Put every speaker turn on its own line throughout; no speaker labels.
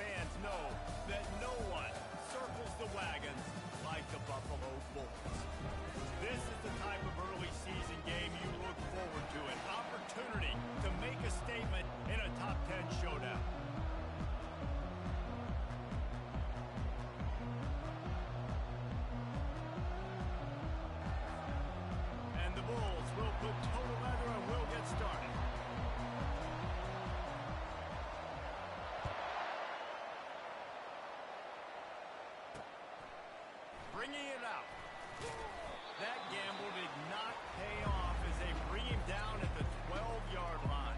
fans know that no one circles the wagons like the Buffalo Bulls. This is the type of early season game you look forward to, an opportunity to make a statement in a top 10 showdown. And the Bulls will put total leather and will get started. Bringing it out. That gamble did not pay off as they bring him down at the 12-yard line.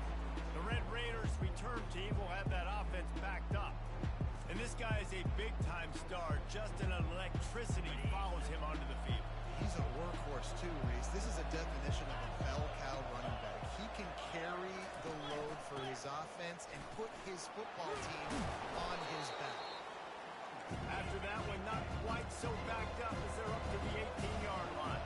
The Red Raiders return team will have that offense backed up. And this guy is a big-time star. Just an electricity follows him onto the field.
He's a workhorse too, Reese. This is a definition of a bell cow running back. He can carry the load for his offense and put his football team on his back.
After that one, not quite so backed up as they're up to the 18-yard line.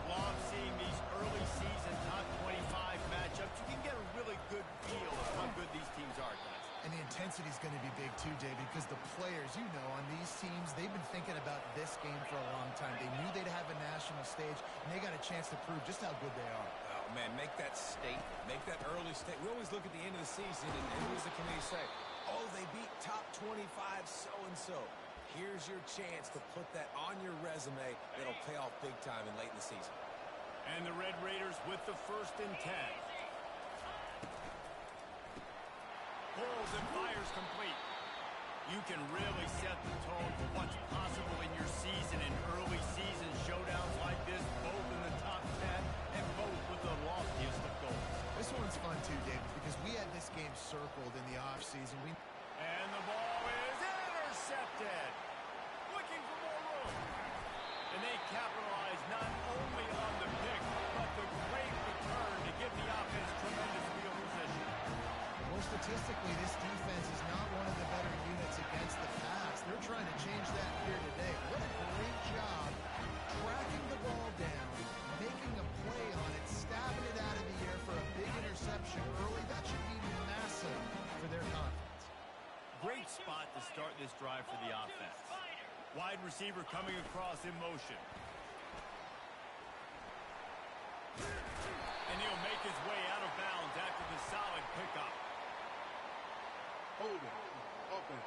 Love seeing these early season top 25 matchups. You can get a really good feel of how good these teams are, guys.
And the intensity is going to be big too, David, because the players, you know, on these teams, they've been thinking about this game for a long time. They knew they'd have a national stage, and they got a chance to prove just how good they are.
Oh, man, make that statement. Make that early statement. We always look at the end of the season, and what does the committee say? Oh, they beat top 25 so-and-so. Here's your chance to put that on your resume that'll pay off big time and late in the season.
And the Red Raiders with the 1st and 10. Pulls and fires complete. You can really set the tone for what's possible in your season in early season showdowns like this, both in the top 10 and both with the loftiest of goals.
This one's fun too, David, because we had this game circled in the offseason.
And the ball is intercepted. Looking for more room. And they capitalize not only on the pick, but the great return to give the offense tremendous field position.
Well, statistically, this defense is not one of the better units against the pass. They're trying to change that here today. What a great job tracking the ball down, making a play on it, stabbing it out of the air for a big interception early. That should be massive for their confidence.
Great spot to start this drive for the offense. Wide receiver coming across in motion. And he'll make his way out of bounds after the solid pickup.
Hold it. Open.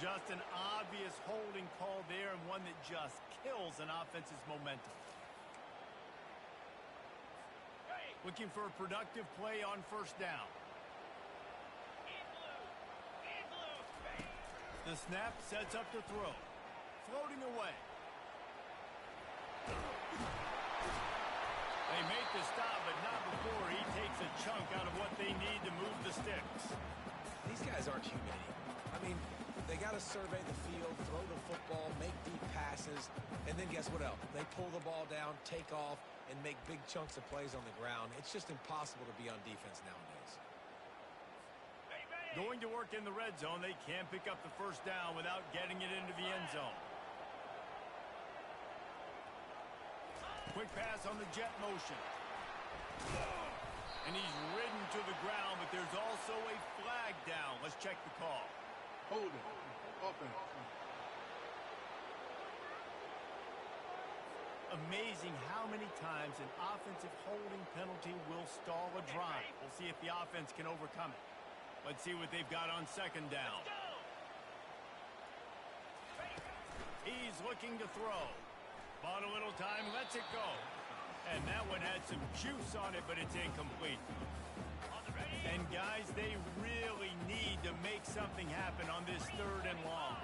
Just an obvious holding call there, and one that just kills an offense's momentum. Looking for a productive play on 1st down. The snap sets up the throw. Floating away. They make the stop, but not before he takes a chunk out of what they need to move the sticks.
These guys aren't human anymore. I mean, they got to survey the field, throw the football, make deep passes, and then guess what else? They pull the ball down, take off, and make big chunks of plays on the ground. It's just impossible to be on defense nowadays.
Going to work in the red zone, they can't pick up the 1st down without getting it into the end zone. Quick pass on the jet motion. And he's ridden to the ground, but there's also a flag down. Let's check the call.
Hold it. Open.
Amazing how many times an offensive holding penalty will stall a drive. We'll see if the offense can overcome it. Let's see what they've got on 2nd down. He's looking to throw. Bought a little time, lets it go. And that one had some juice on it, but it's incomplete. And guys, they really need to make something happen on this 3rd and long.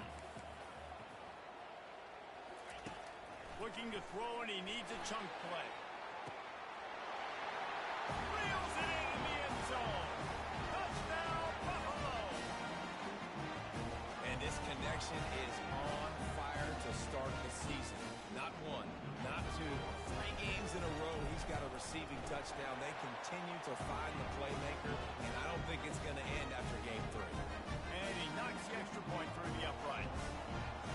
Looking to throw, and he needs a chunk play. Reels it in the end zone. Touchdown, Buffalo!
And this connection is on fire to start the season. Not 1, not 2, 3 games in a row he's got a receiving touchdown. They continue to find the playmaker, and I don't think it's going to end after game 3.
And he knocks the extra point through the uprights.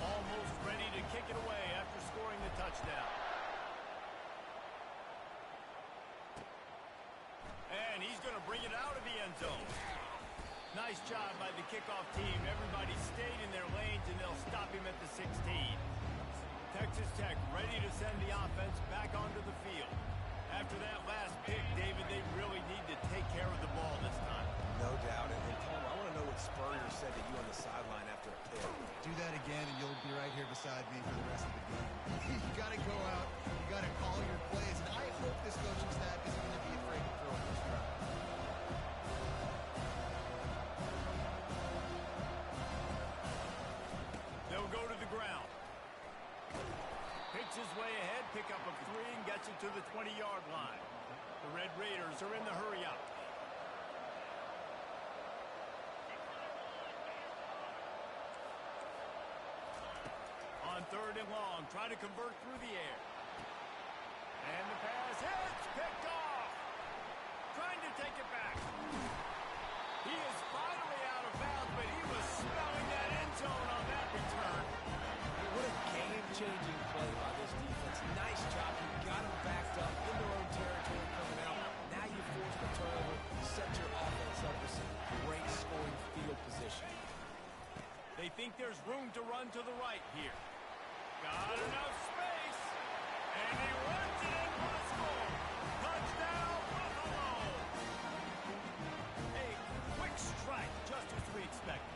Almost ready to kick it away after scoring the touchdown. And he's going to bring it out of the end zone. Nice job by the kickoff team. Everybody stayed in their lanes, and they'll stop him at the 16. Texas Tech ready to send the offense back onto the field. After that last pick, David, they really need to take care of the ball this time.
No doubt. And Palmer, I want to know what Spurrier said to you on the sideline after a pick.
Do that again, and you'll be right here beside me for the rest of the game. You got to go out. You got to call your plays. And I hope this coaching staff isn't going to be afraid to throw this drive.
They'll go to the ground. Picks his way ahead, pick up a 3, and gets it to the 20-yard line. The Red Raiders are in the hurry-up. On 3rd and long, try to convert through the air. And the pass hits, picked off. Trying to take it back. He is finally out of bounds, but he was smelling that end zone on that return.
What a game-changing play by this defense. Nice job. You got them backed up in their own territory coming out. Now you force the turnover, set your offense up with some great scoring field position.
They think there's room to run to the right here. Got enough space, and he runs it in for the score. Touchdown, Buffalo! A quick strike, just as we expected.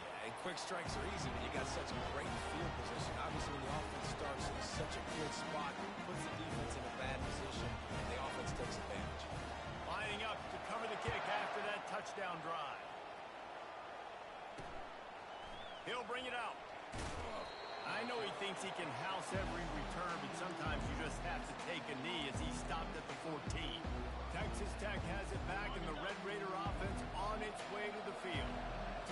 Yeah, and quick strikes are easy when you got such a great field position. Obviously, when the offense starts in such a good spot, puts the defense in a bad position, and the offense takes advantage.
Lining up to cover the kick after that touchdown drive. He'll bring it out. I know he thinks he can house every return, but sometimes you just have to take a knee as he stopped at the 14. Texas Tech has it back, and the Red Raider offense on its way to the field.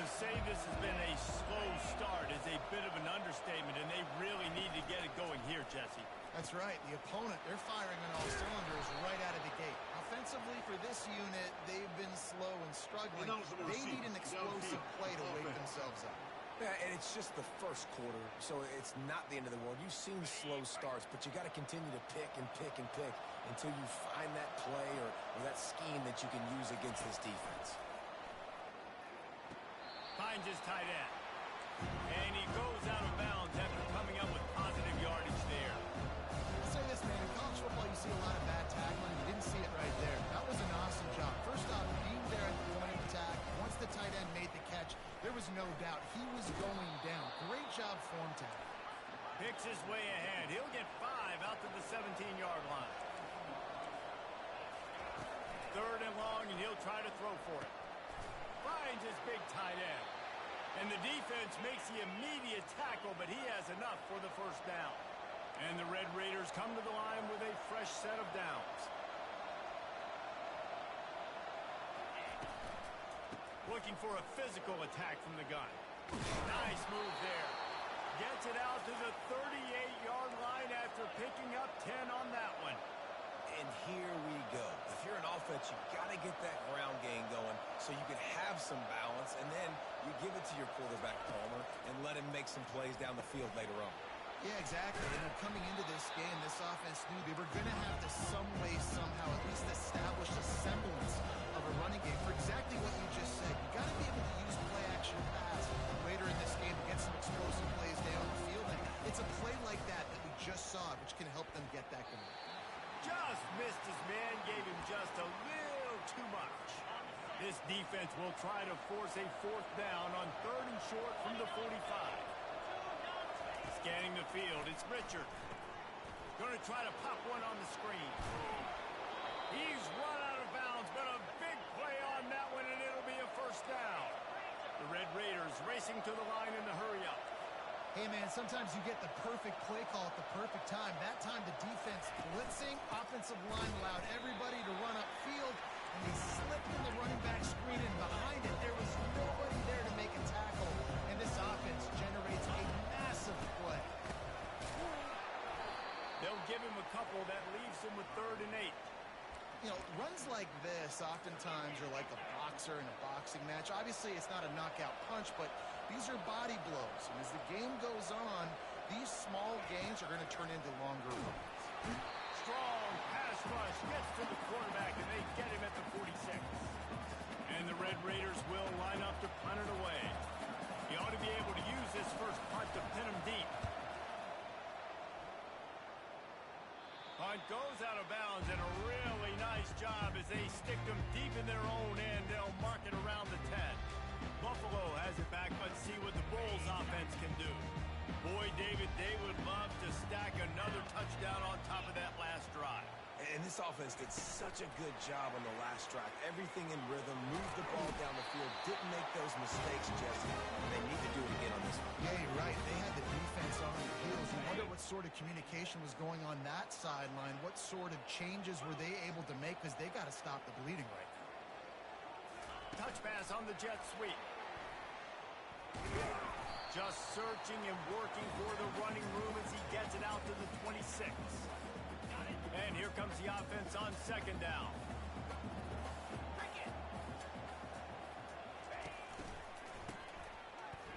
To say this has been a slow start is a bit of an understatement, and they really need to get it going here, Jesse.
That's right. The opponent, they're firing on all cylinders right out of the gate. Offensively, for this unit, they've been slow and struggling. They need an explosive play to wake themselves up.
Yeah, and it's just the first quarter, so it's not the end of the world. You've seen slow starts, but you got to continue to pick and pick and pick until you find that play or that scheme that you can use against this defense.
Finds his tight end. And he goes out of bounds after coming up with positive yardage there.
I'll say this, man. In college football, you see a lot of bad tackling. You didn't see it right there. That was an awesome job. First off, being there at the point of attack, once the tight end made the catch, there was no doubt he was going down. Great job form tackle.
Picks his way ahead. He'll get 5 out to the 17-yard line. 3rd and long, and he'll try to throw for it. Finds his big tight end. And the defense makes the immediate tackle, but he has enough for the first down. And the Red Raiders come to the line with a fresh set of downs. Looking for a physical attack from the gun. Nice move there. Gets it out to the 38-yard line after picking up 10 on that one.
And here we go. If you're an offense, you got to get that ground game going so you can have some balance, and then you give it to your quarterback, Palmer, and let him make some plays down the field later on.
Yeah, exactly. And coming into this game, this offense knew they were going to have to some way, somehow, at least establish a semblance of a running game for exactly what you just said. You got to be able to use play-action pass later in this game to get some explosive plays down the field. And it's a play like that that we just saw, which can help them get that going.
Just missed his man, gave him just a little too much. This defense will try to force a 4th down on 3rd and short from the 45. Scanning the field, it's Richard. Going to try to pop one on the screen. He's run out of bounds, but a big play on that one, and it'll be a first down. The Red Raiders racing to the line in the hurry-up.
Hey, man, sometimes you get the perfect play call at the perfect time. That time the defense blitzing, offensive line allowed everybody to run upfield, and they slipped in the running back screen, and behind it there was nobody there to make a tackle, and this offense generates a massive play.
They'll give him a couple that leaves him with 3rd and 8.
You know, runs like this oftentimes are like a boxer in a boxing match. Obviously, it's not a knockout punch, but these are body blows. And as the game goes on, these small gains are going to turn into longer runs.
Strong pass rush gets to the quarterback, and they get him at the 46. And the Red Raiders will line up to punt it away. He ought to be able to use this first punt to pin him deep. Punt goes out of bounds, and a really nice job as they stick them deep in their own end. They'll mark it around the 10. Buffalo has it back. Let's see what the Bulls offense can do. Boy, David, they would love to stack another touchdown on top of that last drive.
And this offense did such a good job on the last drive. Everything in rhythm, moved the ball down the field, didn't make those mistakes, Jesse. And they need to do it again on this one.
Yeah, you're right. They had the defense on their heels. You wonder what sort of communication was going on that sideline. What sort of changes were they able to make? Because they got to stop the bleeding right now.
Touch pass on the jet sweep. Just searching and working for the running room as he gets it out to the 26. And here comes the offense on second down.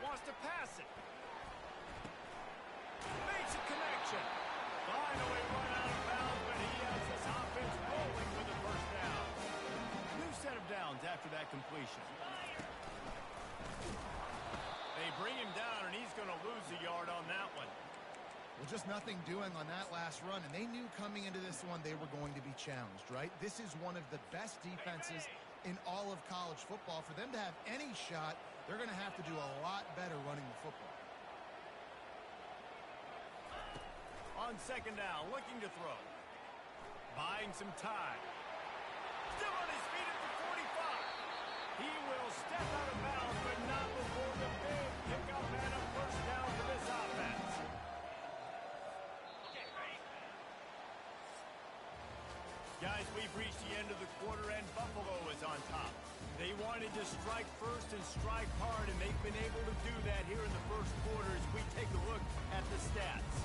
Wants to pass it. Makes a connection. Finally run out of bounds, but he has this offense rolling with a first down. New set of downs after that completion. They bring him down, and he's going to lose a yard on that one.
Well, just nothing doing on that last run, and they knew coming into this one they were going to be challenged, right? This is one of the best defenses in all of college football. For them to have any shot, they're going to have to do a lot better running the football.
On second down, looking to throw. Buying some time. Still on his feet at the 45. He will step out of bounds, but not before the big pickup and a first down for this offense. Guys, we've reached the end of the quarter, and Buffalo is on top. They wanted to strike first and strike hard, and they've been able to do that here in the first quarter as we take a look at the stats.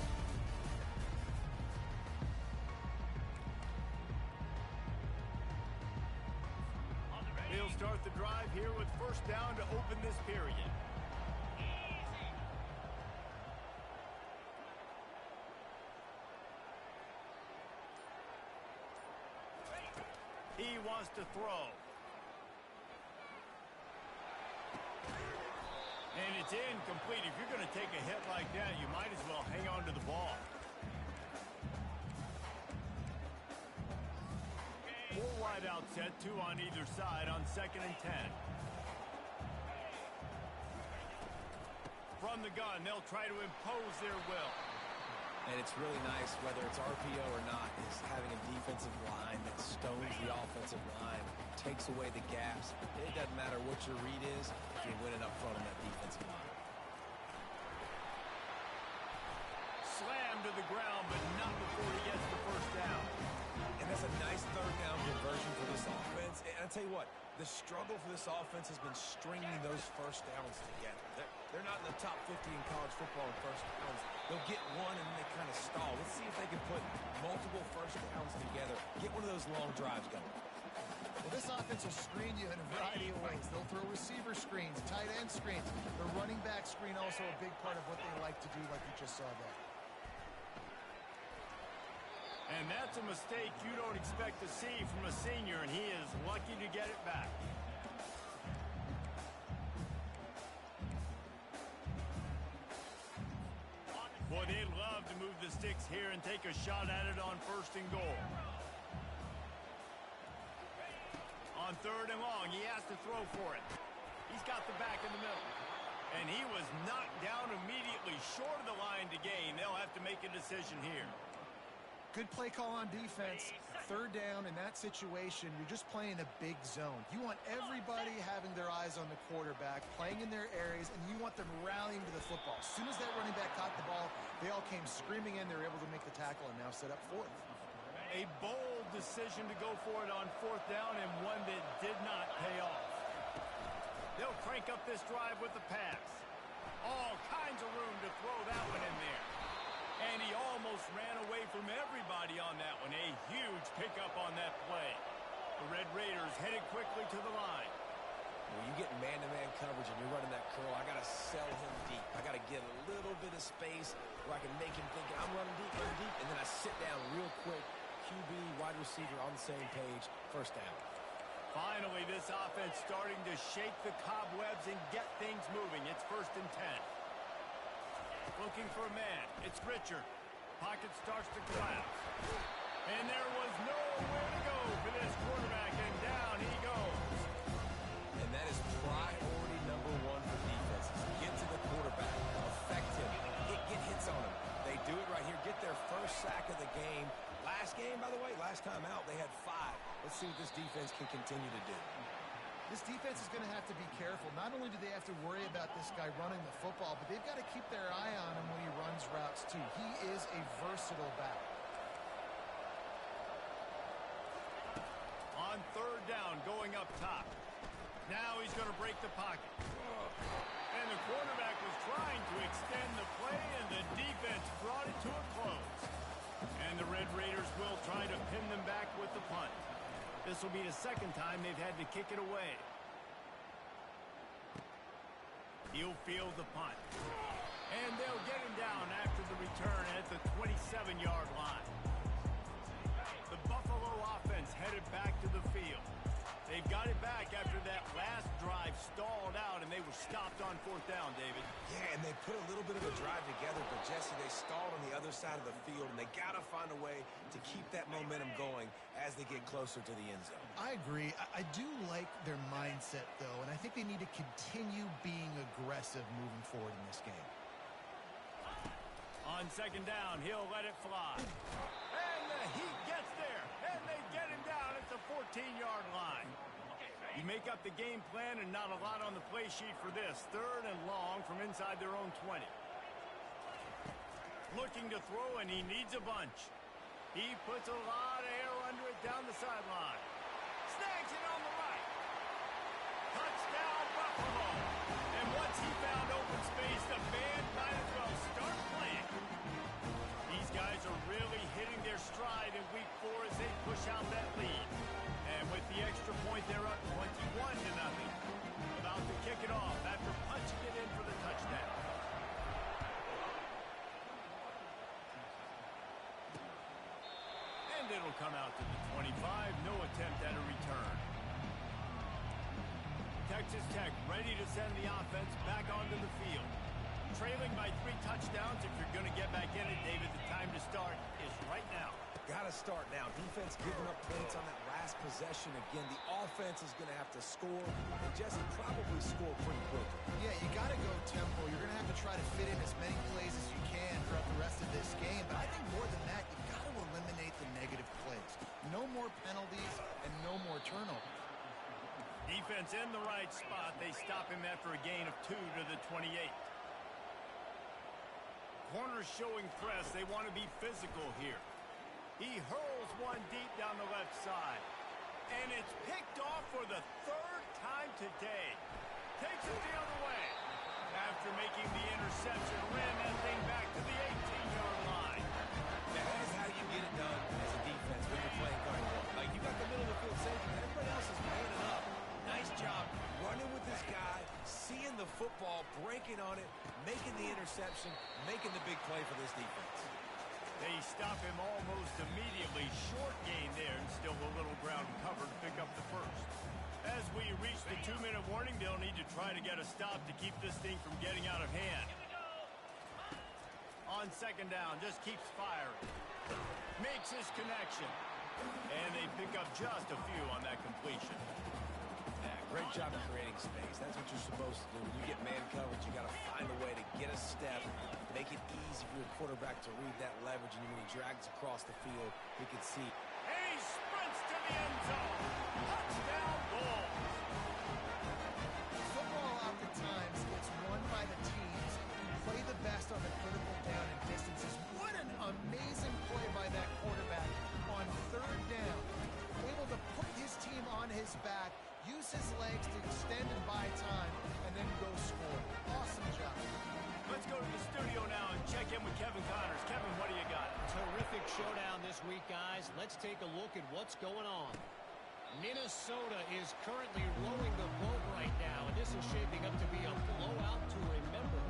They'll start the drive here with first down to open this period. He wants to throw. And it's incomplete. If you're going to take a hit like that, you might as well hang on to the ball. Full wide out set, two on either side on second and 10. From the gun, they'll try to impose their will.
And it's really nice, whether it's RPO or not, is having a defensive line that stones the offensive line, takes away the gaps. It doesn't matter what your read is if you're winning up front on that defensive line.
Slam to the ground, but not before he gets the first down.
And that's a nice third down conversion for this offense. And I'll tell you what, the struggle for this offense has been stringing those first downs together. They're not in the top 50 in college football in first downs. They'll get one and then they kind of stall. Let's see if they can put multiple first downs together. Get one of those long drives going.
Well, this offense will screen you in a variety of ways. They'll throw receiver screens, tight end screens. The running back screen also a big part of what they like to do, like you just saw there.
And that's a mistake you don't expect to see from a senior, and he is lucky to get it back. Boy, they'd love to move the sticks here and take a shot at it on first and goal. On third and long, he has to throw for it. He's got the back in the middle. And he was knocked down immediately short of the line to gain. They'll have to make a decision here.
Good play call on defense. Third down in that situation, you're just playing a big zone. You want everybody having their eyes on the quarterback, playing in their areas, and you want them rallying to the football. As soon as that running back caught the ball, they all came screaming in. They were able to make the tackle and now set up fourth.
A bold decision to go for it on fourth down, and one that did not pay off. They'll crank up this drive with the pass. All kinds of room to throw that one in there. And he almost ran away from everybody on that one. A huge pickup on that play. The Red Raiders headed quickly to the line.
When you get man-to-man coverage and you're running that curl, I got to sell him deep. I got to get a little bit of space where I can make him think I'm running deep, and then I sit down real quick. QB, wide receiver on the same page, first down.
Finally, this offense starting to shake the cobwebs and get things moving. It's 1st and 10. Looking for a man. It's Richard. Pocket starts to collapse. And there was nowhere to go for this quarterback, and down he goes.
And that is priority number 1 for defenses. Get to the quarterback. Affect him. Get hits on him. They do it right here. Get their first sack of the game. Last game, by the way, last time out, they had 5. Let's see what this defense can continue to do.
This defense is going to have to be careful. Not only do they have to worry about this guy running the football, but they've got to keep their eye on him when he runs routes, too. He is a versatile back.
On 3rd down, going up top. Now he's going to break the pocket. And the quarterback was trying to extend the play, and the defense brought it to a close. And the Red Raiders will try to pin them back with the punt. This will be the 2nd time they've had to kick it away. He'll field the punt. And they'll get him down after the return at the 27-yard line. The Buffalo offense headed back to the field. They've got it back after that last drive stalled out, and they were stopped on 4th down, David.
Yeah, and they put a little bit of a drive together, but Jesse, they stalled on the other side of the field, and they got to find a way to keep that momentum going as they get closer to the end zone.
I agree. I do like their mindset, though, and I think they need to continue being aggressive moving forward in this game.
On 2nd down, he'll let it fly. And the Heat gets there, and they get him down at the 14-yard line. You make up the game plan, and not a lot on the play sheet for this. 3rd and long from inside their own 20. Looking to throw, and he needs a bunch. He puts a lot of air under it down the sideline. Snags it on the right. Touchdown, Buffalo. And once he found open space, the band might as well start playing. These guys are really hitting their stride in week 4 as they push out that lead. And with the extra point, they're up 21-0. About to kick it off after punching it in for the touchdown. And it'll come out to the 25. No attempt at a return. Texas Tech ready to send the offense back onto the field. Trailing by 3 touchdowns. If you're going to get back in it, David, the time to start is right now.
Got to start now. Defense giving up points on that last possession. Again, the offense is going to have to score, and Jesse probably score pretty quickly.
Yeah, you got to go tempo. You're going to have to try to fit in as many plays as you can throughout the rest of this game. But I think more than that, you've got to eliminate the negative plays. No more penalties and no more turnovers.
Defense in the right spot. They stop him after a gain of 2 to the 28. Corners showing press. They want to be physical here. He hurls one deep down the left side. And it's picked off for the 3rd time today. Takes it the other way. After making the interception, ran that thing back to the 18-yard line.
Now, that is how you get it done as a defense when you're playing cover one. Like, you got the middle of the field safety. Everybody else is manning up. Nice job running with this guy, seeing the football, breaking on it, making the interception, making the big play for this defense.
They stop him almost immediately. Short gain there, and still a little ground cover to pick up the first. As we reach the 2-minute warning, they'll need to try to get a stop to keep this thing from getting out of hand. On 2nd down, just keeps firing. Makes his connection. And they pick up just a few on that completion.
Yeah, great job of creating space. That's what you're supposed to do. When you get man coverage, you got to find a way to get a step, make it easy for your quarterback to read that leverage, and when he drags across the field, he can see.
And he sprints to the end zone. Touchdown ball.
Football oftentimes gets won by the teams who play the best on the critical down and distances. What an amazing play by that quarterback on 3rd down. Able to put his team on his back, use his legs to extend and buy time, and then go score. Awesome job.
Let's go to the studio now and check in with Kevin Connors. Kevin, what do you got?
Terrific showdown this week, guys. Let's take a look at what's going on. Minnesota is currently rowing the boat right now, and this is shaping up to be a blowout to remember.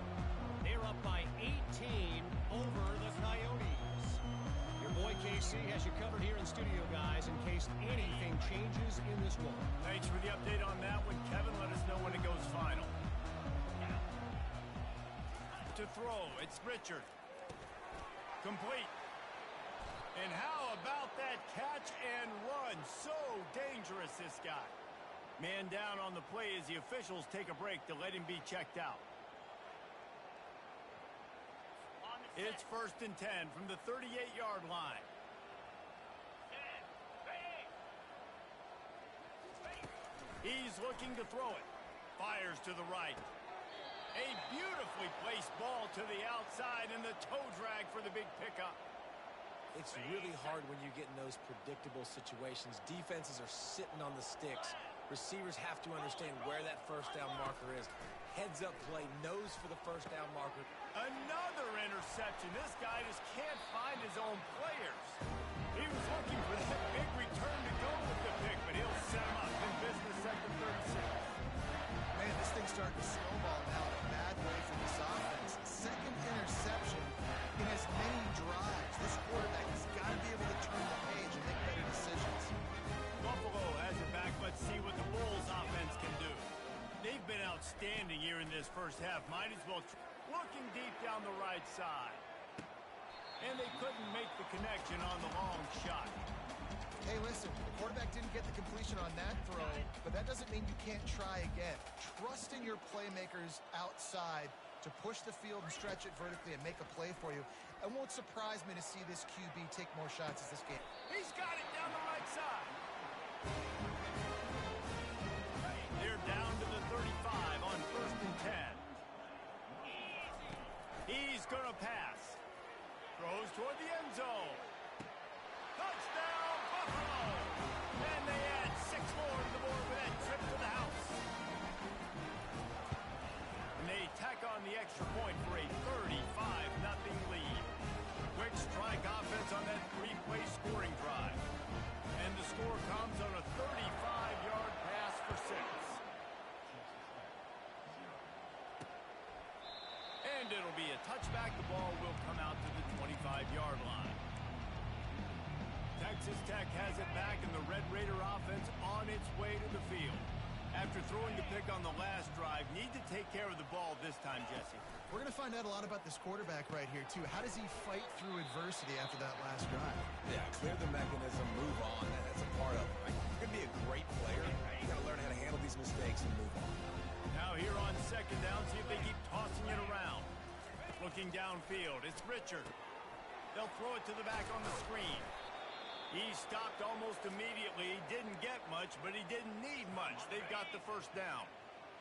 They're up by 18 over the Coyotes. Your boy KC Jesse has you covered here in studio, guys, in case anything changes in this one.
Thanks for the update on that one, Kevin. Let us know when it goes final. To throw, it's Richard. Complete. And how about that catch and run? So dangerous, this guy. Man down on the play as the officials take a break to let him be checked out. It's 1st and 10 from the 38-yard line. He's looking to throw it. Fires to the right. A beautifully placed ball to the outside and the toe drag for the big pickup.
It's really hard when you get in those predictable situations. Defenses are sitting on the sticks. Receivers have to understand where that first down marker is. Heads up play, nose for the first down marker.
Another interception. This guy just can't find his own players. He was looking for that big return to go with the pick, but he'll set him up in business at the 36.
Man, this thing's starting to snowball now in a bad way for this offense. Second interception in as many drives. This quarterback has got to be able to turn the page and make better decisions.
Buffalo has it back. Let's see what the Bulls offense can do. They've been outstanding here in this first half. Might as well looking deep down the right side. And they couldn't make the connection on the long shot.
Hey, listen, the quarterback didn't get the completion on that throw, but that doesn't mean you can't try again. Trust in your playmakers outside to push the field and stretch it vertically and make a play for you. It won't surprise me to see this QB take more shots as this game.
He's got it down the right side. They're down to the 35 on 1st and 10. He's going to pass. Throws toward the end zone. Touchdown, Buffalo! And they add 6 more to the board with that trip to the house. And they tack on the extra point for a 35-0 lead. Quick strike offense on that 3-play scoring drive. And the score comes on a 35-yard pass for 6. And it'll be a touchback. The ball will come out to the 25-yard line. Texas Tech has it back, and the Red Raider offense on its way to the field. After throwing the pick on the last drive, need to take care of the ball this time, Jesse.
We're going to find out a lot about this quarterback right here, too. How does he fight through adversity after that last drive?
Yeah, clear the mechanism, move on. That's a part of it, right? You're going to be a great player. You got to learn how to handle these mistakes and move on.
Now here on 2nd down, see if they keep tossing it around. Looking downfield, it's Richard. They'll throw it to the back on the screen. He stopped almost immediately. He didn't get much, but he didn't need much. They've got the first down.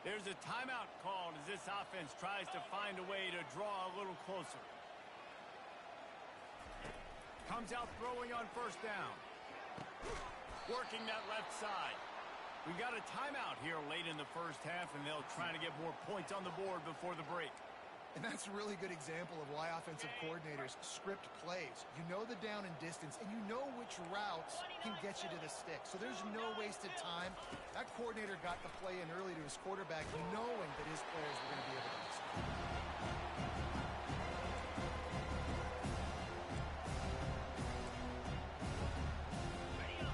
There's a timeout called as this offense tries to find a way to draw a little closer. Comes out throwing on 1st down. Working that left side. We got a timeout here late in the first half, and they'll try to get more points on the board before the break.
And that's a really good example of why offensive coordinators script plays. You know the down and distance, and you know which routes can get you to the stick. So there's no wasted time. That coordinator got the play in early to his quarterback, knowing that his players were going to be able to execute.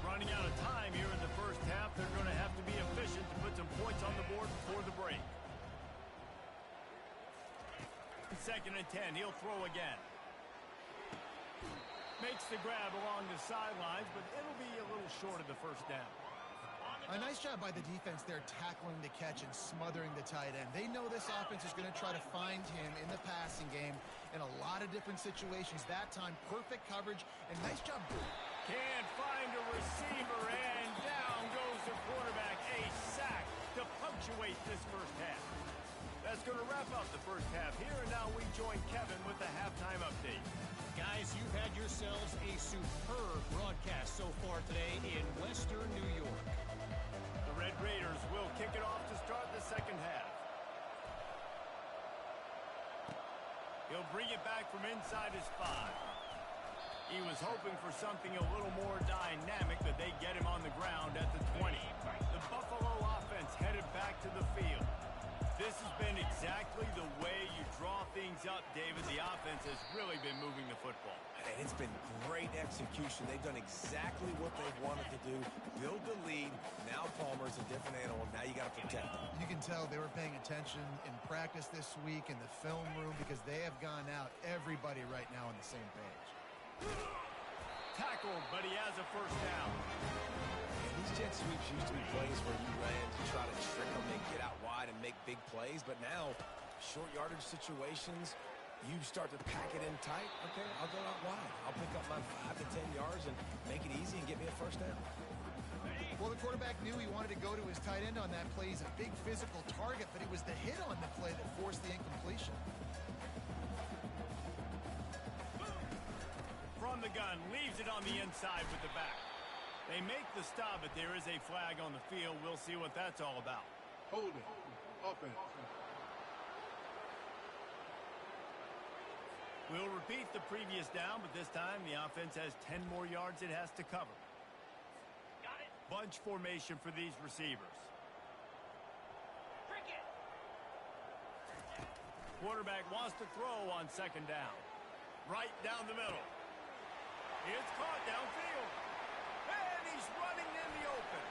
Running out of time here in the first half. They're going to have to be efficient to put some points on the board before the break. 2nd and 10. He'll throw again. Makes the grab along the sidelines, but it'll be a little short of the first down.
A nice job by the defense there tackling the catch and smothering the tight end. They know this offense is going to try to find him in the passing game in a lot of different situations. That time, perfect coverage and nice job.
Can't find a receiver, and down goes the quarterback. A sack to punctuate this first half. That's going to wrap up the first half here, and now we join Kevin with the halftime update.
Guys, you've had yourselves a superb broadcast so far today in Western New York.
The Red Raiders will kick it off to start the second half. He'll bring it back from inside his 5. He was hoping for something a little more dynamic, but they get him on the ground at the 20. The Buffalo offense headed back to the field. This has been exactly the way you draw things up, David. The offense has really been moving the football.
And it's been great execution. They've done exactly what they wanted to do. Build the lead. Now Palmer's a different animal. Now you got to protect him.
You can tell they were paying attention in practice this week in the film room because they have gone out, everybody right now on the same page.
Tackled, but he has a first down.
And these jet sweeps used to be plays where you ran to try to trick them and get out wide and make big plays. But now, short yardage situations, you start to pack it in tight. Okay, I'll go out wide. I'll pick up my 5 to 10 yards and make it easy and get me a first down.
Well, the quarterback knew he wanted to go to his tight end on that play. He's a big physical target, but it was the hit on the play that forced the incompletion.
From the gun, leaves it on the inside with the back. They make the stop, but there is a flag on the field. We'll see what that's all about.
Holding. Offense.
We'll repeat the previous down, but this time the offense has 10 more yards it has to cover. Got it. Bunch formation for these receivers. Quarterback wants to throw on second down. Right down the middle. It's caught downfield. And he's running in the open.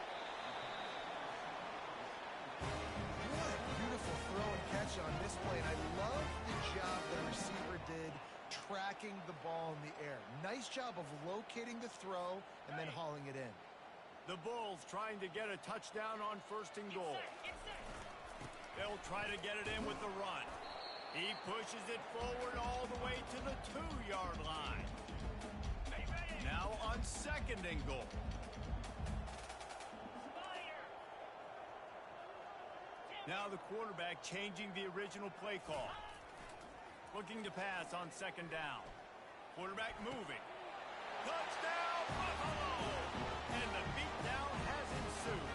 What a beautiful throw and catch on this play. And I love the job the receiver did tracking the ball in the air. Nice job of locating the throw and then hauling it in.
The Bulls trying to get a touchdown on first and goal. They'll try to get it in with the run. He pushes it forward all the way to the 2-yard line. Now on second and goal. Now the quarterback changing the original play call. Looking to pass on second down. Quarterback moving. Touchdown, Buffalo! And the beatdown has ensued.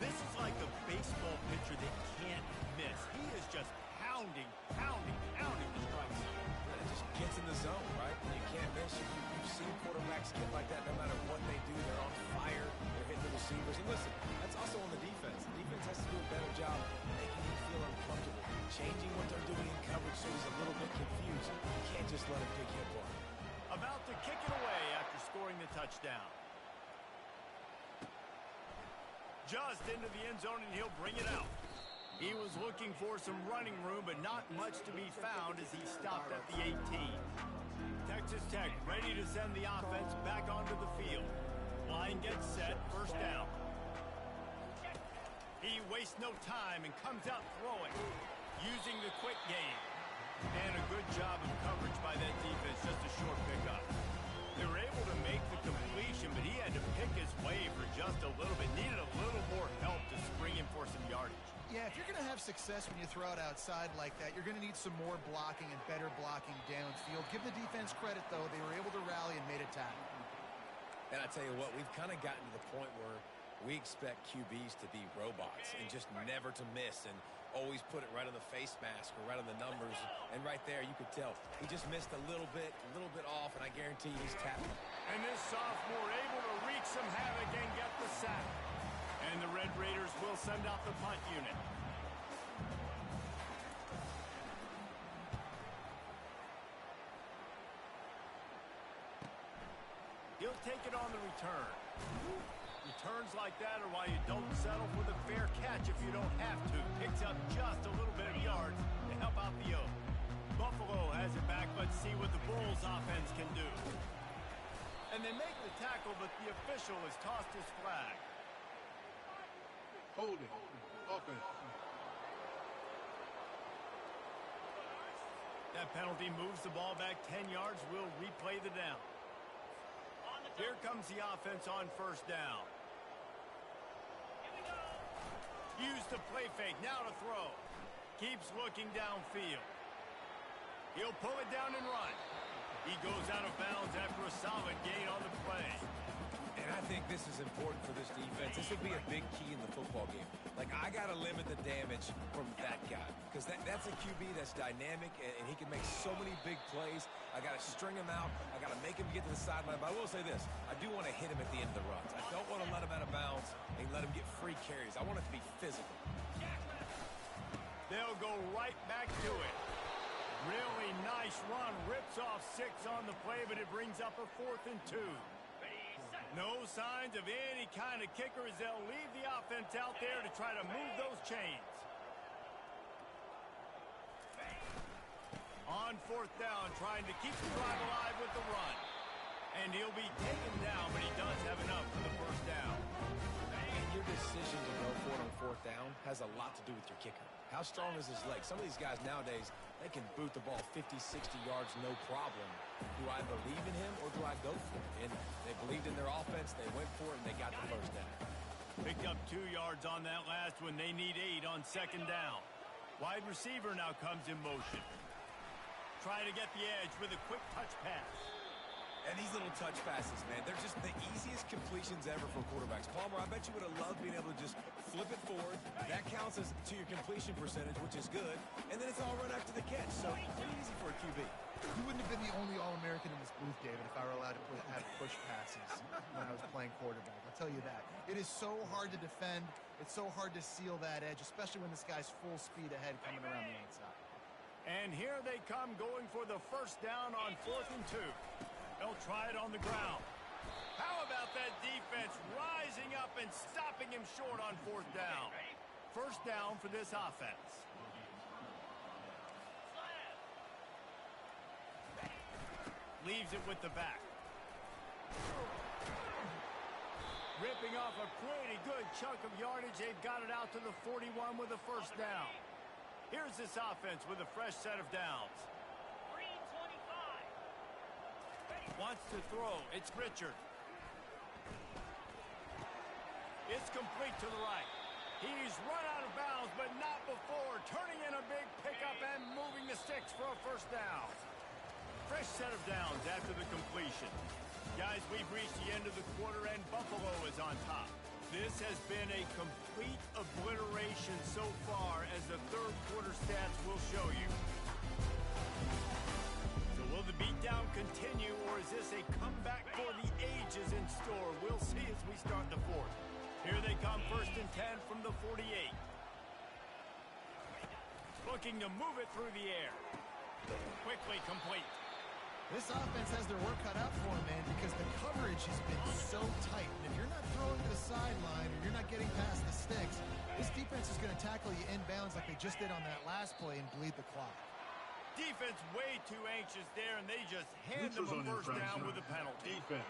This is like a baseball pitcher that can't miss. He is just pounding the strike zone.
It just gets in the zone, right? You can't miss. You've seen quarterbacks get like that no matter what they do. They're on fire. They're hitting the receivers. And listen, that's also on the defense. The defense has to do a better job making him feel uncomfortable, changing what they're doing in coverage so he's a little bit confused. You can't just let him pick him apart.
About to kick it away after scoring the touchdown. Just into the end zone, and he'll bring it out. He was looking for some running room, but not much to be found as he stopped at the 18. Texas Tech ready to send the offense back onto the field. Line gets set, first down. He wastes no time and comes out throwing, using the quick game. And a good job of coverage by that defense, just a short pickup. They were able to make the completion, but he had to pick his way for just a little bit. Needed a little more help to spring him for some yardage.
Yeah, if you're going to have success when you throw it outside like that, you're going to need some more blocking and better blocking downfield. Give the defense credit, though. They were able to rally and made a tackle.
And I tell you what, we've kind of gotten to the point where we expect QBs to be robots and just never to miss and always put it right on the face mask or right on the numbers. And right there, you could tell he just missed a little bit off, and I guarantee he's tapping.
And this sophomore able to wreak some havoc and get the sack. And the Red Raiders will send out the punt unit. He'll take it on the return. Returns like that are why you don't settle for the fair catch if you don't have to. Picks up just a little bit of yards to help out the Oak. Buffalo has it back. Let's see what the Bulls offense can do. And they make the tackle, but the official has tossed his flag.
Holding. Offense.
That penalty moves the ball back 10 yards. We'll replay the down. Here comes the offense on first down. Use the play fake. Now to throw. Keeps looking downfield. He'll pull it down and run. He goes out of bounds after a solid gain on the play.
And I think this is important for this defense. This will be a big key in the football game. Like, I got to limit the damage from that guy because that's a QB that's dynamic, and he can make so many big plays. I got to string him out. I got to make him get to the sideline. But I will say this. I do want to hit him at the end of the runs. I don't want to let him out of bounds and let him get free carries. I want it to be physical.
they'll go right back to it. Really nice run. Rips off 6 on the play, but it brings up a 4th and 2. No signs of any kind of kicker as they'll leave the offense out there to try to move those chains. On 4th down, trying to keep the drive alive with the run. And he'll be taken down, but he does have enough for the first down.
And your decision to go for it on 4th down has a lot to do with your kicker. How strong is his leg? Some of these guys nowadays, they can boot the ball 50, 60 yards, no problem. Do I believe in him or do I go for it? And they believed in their offense, they went for it, and they got the first down.
Picked up 2 yards on that last one. They need 8 on 2nd down. Wide receiver now comes in motion. Trying to get the edge with a quick touch pass.
And these little touch passes, man, they're just the easiest completions ever for quarterbacks. Palmer, I bet you would have loved being able to just flip it forward. That counts as to your completion percentage, which is good. And then it's all run after the catch. So pretty easy for a QB.
You wouldn't have been the only All-American in this booth, David, if I were allowed to have push passes when I was playing quarterback. I'll tell you that. It is so hard to defend. It's so hard to seal that edge, especially when this guy's full speed ahead coming around the outside.
And here they come going for the first down on 4th and 2. They'll try it on the ground. How about that defense rising up and stopping him short on 4th down? First down for this offense. Leaves it with the back. Ripping off a pretty good chunk of yardage. They've got it out to the 41 with a first down. Here's this offense with a fresh set of downs. Wants to throw. It's Richard. It's complete to the right. He's run out of bounds, but not before. Turning in a big pickup and moving the sticks for a first down. Fresh set of downs after the completion. Guys, we've reached the end of the quarter, and Buffalo is on top. This has been a complete obliteration so far, as the third quarter stats will show you. So will the beatdown continue, or is this a comeback for the ages in store? We'll see as we start the fourth. Here they come, 1st and 10 from the 48. Looking to move it through the air. Quickly complete.
This offense has their work cut out for them, man, because the coverage has been so tight. And if you're not throwing to the sideline or you're not getting past the sticks, this defense is going to tackle you inbounds like they just did on that last play and bleed the clock.
Defense way too anxious there, and they just hand them a first down with a penalty.
Defense.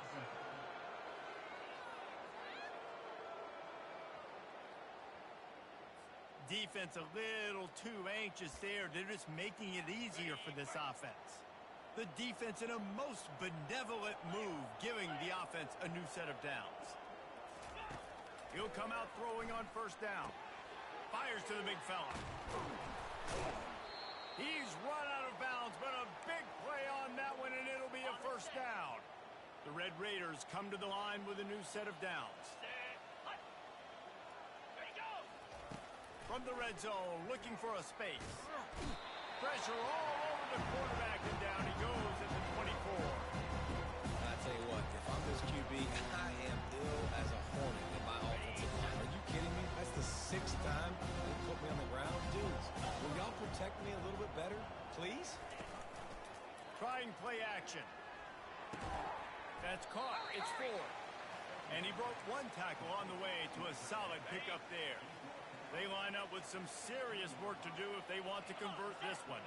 Defense a little too anxious there. They're just making it easier for this offense. The defense in a most benevolent move, giving the offense a new set of downs. He'll come out throwing on first down. Fires to the big fella. He's run out of bounds, but a big play on that one, and it'll be a first down. The Red Raiders come to the line with a new set of downs. From the red zone, looking for a space. Pressure all over the quarterback, and down he goes at the 24.
I tell you what, if I'm this QB, I am ill as a hornet in my offensive line. Are you kidding me? That's the 6th time they put me on the ground. Dudes, will y'all protect me a little bit better, please?
Trying play action. That's caught. It's 4. And he broke one tackle on the way to a solid pickup there. They line up with some serious work to do if they want to convert this one.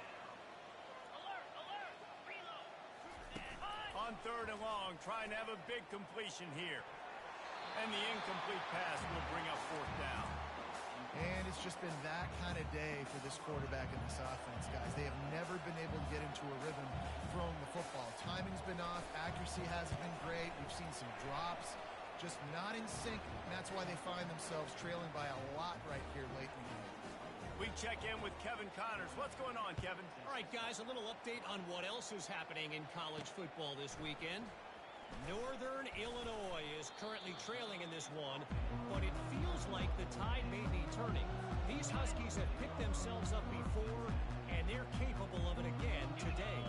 On 3rd and long, trying to have a big completion here. And the incomplete pass will bring up 4th down.
And it's just been that kind of day for this quarterback in this offense, guys. They have never been able to get into a rhythm throwing the football. Timing's been off. Accuracy hasn't been great. We've seen some drops. Just not in sync, and that's why they find themselves trailing by a lot right here late in the game.
We check in with Kevin Connors. What's going on, Kevin?
All right, guys, a little update on what else is happening in college football this weekend. Northern Illinois is currently trailing in this one, but it feels like the tide may be turning. These Huskies have picked themselves up before, and they're capable of it again today.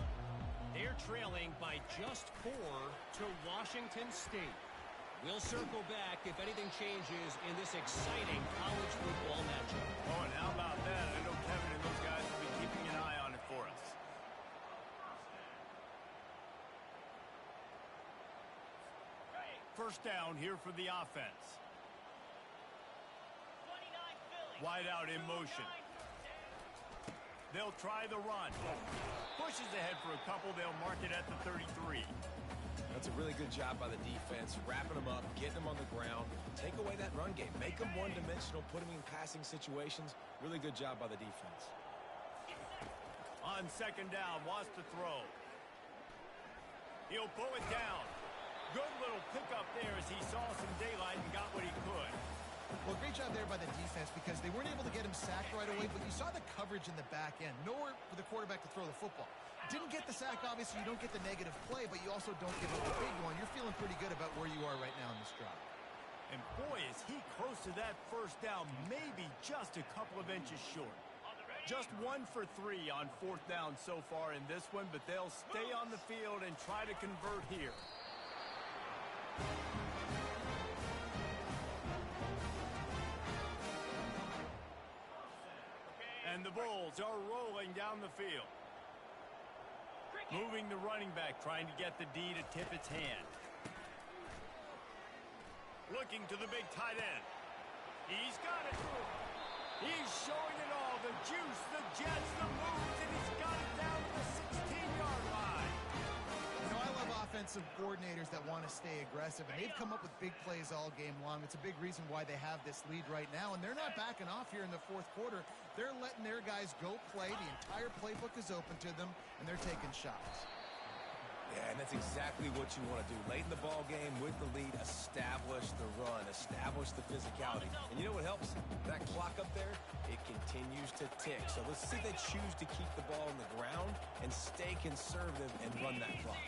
They're trailing by just 4 to Washington State. We'll circle back if anything changes in this exciting college football matchup.
Oh, and how about that? I know Kevin and those guys will be keeping an eye on it for us. First down here for the offense. Wide out in motion. They'll try the run. Pushes ahead for a couple. They'll mark it at the 33.
That's a really good job by the defense, wrapping them up, getting them on the ground, take away that run game, make them one-dimensional, put them in passing situations. Really good job by the defense.
On second down, wants to throw. He'll pull it down. Good little pickup there as he saw some daylight and got what he could.
Well, great job there by the defense because they weren't able to get him sacked right away, but you saw the coverage in the back end. Nowhere for the quarterback to throw the football. Didn't get the sack, obviously. You don't get the negative play, but you also don't give up the big one. You're feeling pretty good about where you are right now in this drive.
And boy, is he close to that first down, maybe just a couple of inches short. Just 1 for 3 on fourth down so far in this one, but they'll stay on the field and try to convert here. And the Bulls are rolling down the field. Moving the running back, trying to get the D to tip its hand. Looking to the big tight end. He's got it. He's showing it all. The juice, the jets, the moves, and he's got it down to the 16-yard line.
You know, I love offensive coordinators that want to stay aggressive, and they've come up with big plays all game long. It's a big reason why they have this lead right now, and they're not backing off here in the fourth quarter. They're letting their guys go play. The entire playbook is open to them, and they're taking shots.
Yeah, and that's exactly what you want to do. Late in the ball game with the lead, establish the run, establish the physicality. And you know what helps? That clock up there, it continues to tick. So let's see if they choose to keep the ball on the ground and stay conservative and run that clock.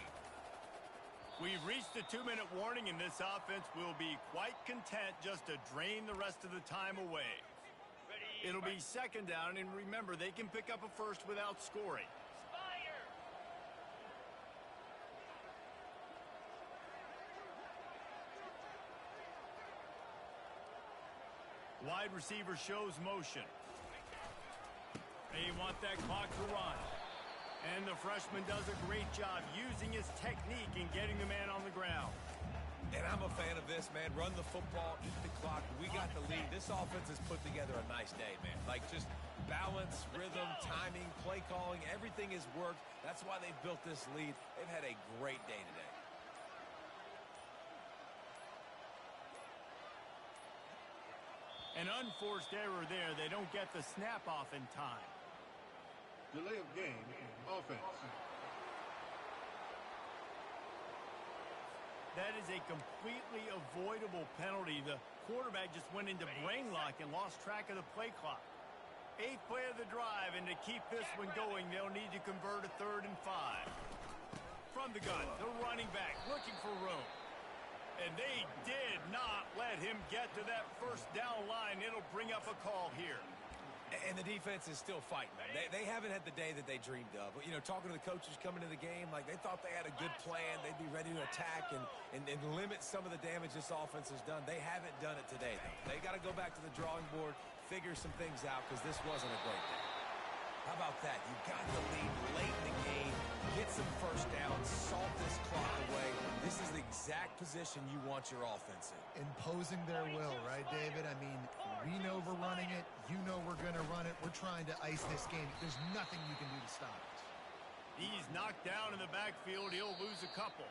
We've reached the 2-minute warning, and this offense will be quite content just to drain the rest of the time away. It'll be second down, and remember, they can pick up a first without scoring. Wide receiver shows motion. They want that clock to run. And the freshman does a great job using his technique and getting the man on the ground.
And I'm a fan of this, man. Run the football, eat the clock. We got the lead. This offense has put together a nice day, man. Like just balance, rhythm, timing, play calling, everything has worked. That's why they've built this lead. They've had a great day today.
An unforced error there. They don't get the snap off in time.
Delay of game, offense.
That is a completely avoidable penalty. The quarterback just went into brain lock and lost track of the play clock. 8th play of the drive, and to keep this one going, they'll need to convert a 3rd and 5. From the gun, the running back looking for room. And they did not let him get to that first down line. It'll bring up a call here.
And the defense is still fighting, man. They haven't had the day that they dreamed of. You know, talking to the coaches coming to the game, like they thought they had a good plan. They'd be ready to attack and limit some of the damage this offense has done. They haven't done it today, though. They got to go back to the drawing board, figure some things out, because this wasn't a great day. How about that? You got the lead late in the game. Get some first downs, salt this clock away. This is the exact position you want your offense in.
Imposing their will, right, David? I mean, we know we're running it. You know we're going to run it. We're trying to ice this game. There's nothing you can do to stop it.
He's knocked down in the backfield. He'll lose a couple.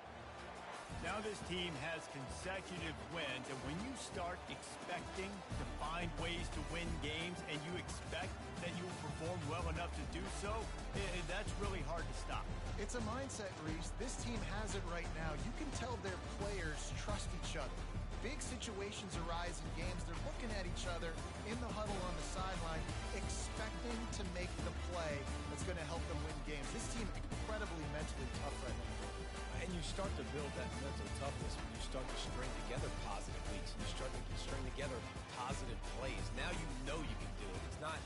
Now this team has consecutive wins, and when you start expecting to find ways to win games and you expect that you will perform well enough to do so, that's really hard to stop.
It's a mindset, Reese. This team has it right now. You can tell their players trust each other. Big situations arise in games. They're looking at each other in the huddle on the sideline, expecting to make the play that's going to help them win games. This team incredibly mentally tough right now.
And you start to build that mental toughness when you start to string together positive weeks. And you start to string together positive plays. Now you know you can do it. It's not,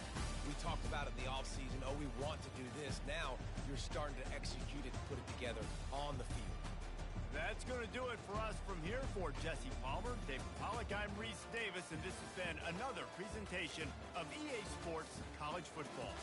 we talked about it in the offseason, oh, we want to do this. Now you're starting to execute it and put it together on the field.
That's going to do it for us from here. For Jesse Palmer, David Pollack, I'm Reese Davis, and this has been another presentation of EA Sports College Football.